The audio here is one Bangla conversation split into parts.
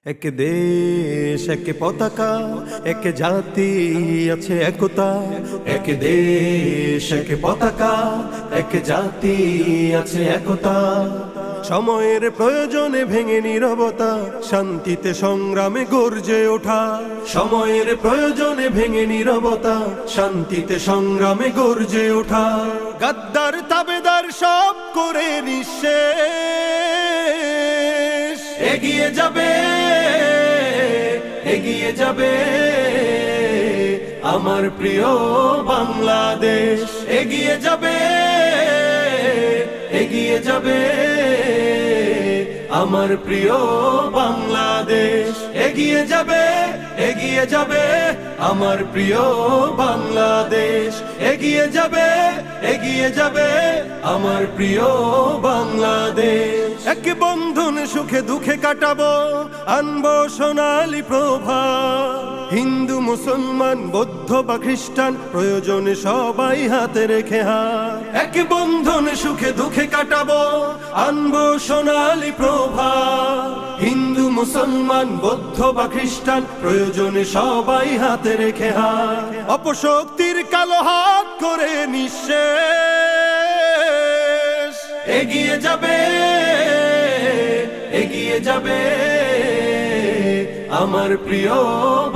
এক দেশ এক পতাকা, এক জাতি আছে একতা। এক দেশ এক পতাকা, এক জাতি আছে একতা। সময়ের প্রয়োজনে ভেঙে নীরবতা, শান্তিতে সংগ্রামে গর্জে ওঠা। সময়ের প্রয়োজনে ভেঙে নীরবতা, শান্তিতে সংগ্রামে গর্জে ওঠা। গাদ্দার তাবেদার সব করে নিঃশেষ, এগিয়ে যাবে এগিয়ে যাবে আমার প্রিয় বাংলাদেশ। এগিয়ে যাবে এগিয়ে যাবে আমার প্রিয় বাংলাদেশ। এগিয়ে যাবে এগিয়ে যাবে আমার প্রিয় বাংলাদেশ। এগিয়ে যাবে এগিয়ে যাবে আমার প্রিয় বাংলাদেশ। এক বন্ধন সুখে দুঃখে কাটাবো, আনবো সোনালী প্রভা। হিন্দু মুসলমান বৌদ্ধ বা খ্রিস্টান, প্রয়োজনে সবাই হাতে রেখে হাত। এক বন্ধন সুখে দুঃখে কাটাবো, আনবো সোনালী প্রভা। হিন্দু মুসলমান বৌদ্ধ বা খ্রিস্টান, প্রয়োজনে সবাই হাতে রেখে হাত। অপশক্তির কালো হাত করে নিঃশেষ, এগিয়ে যাবে এগিয়ে যাবে আমার প্রিয়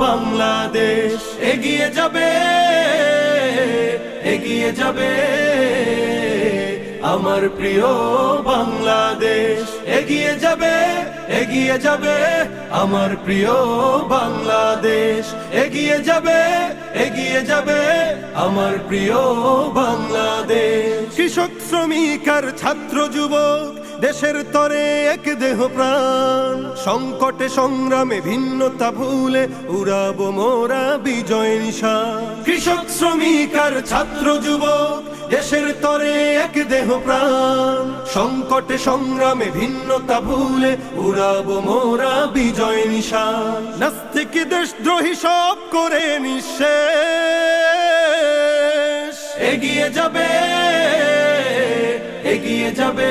বাংলাদেশ। এগিয়ে যাবে এগিয়ে যাবে আমার প্রিয় বাংলাদেশ। এগিয়ে যাবে এগিয়ে যাবে আমার প্রিয় বাংলাদেশ। এগিয়ে যাবে এগিয়ে যাবে আমার প্রিয় বাংলাদেশ। কৃষক শ্রমিক আর ছাত্র যুবক, দেশের তরে এক দেহ প্রাণ। সংকটে সংগ্রামে ভিন্নতা ভুলে উড়াবো মোরা বিজয় নিশান। কৃষক শ্রমিক আর ছাত্র যুবক, দেশের তরে এক দেহ প্রাণ। সংকটে সংগ্রামে ভিন্নতা ভুলে উড়াবো মোরা বিজয় নিশান। নাস্তিক দেশদ্রোহী সব করে নিঃশেষ, এগিয়ে যাবে এগিয়ে যাবে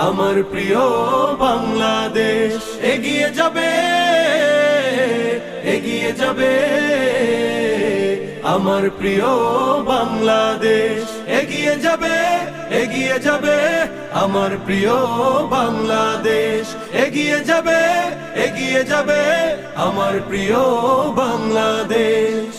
আমার প্রিয় বাংলাদেশ। এগিয়ে যাবে এগিয়ে যাবে আমার প্রিয় বাংলাদেশ। এগিয়ে যাবে এগিয়ে যাবে আমার প্রিয় বাংলাদেশ। এগিয়ে যাবে এগিয়ে যাবে আমার প্রিয় বাংলাদেশ।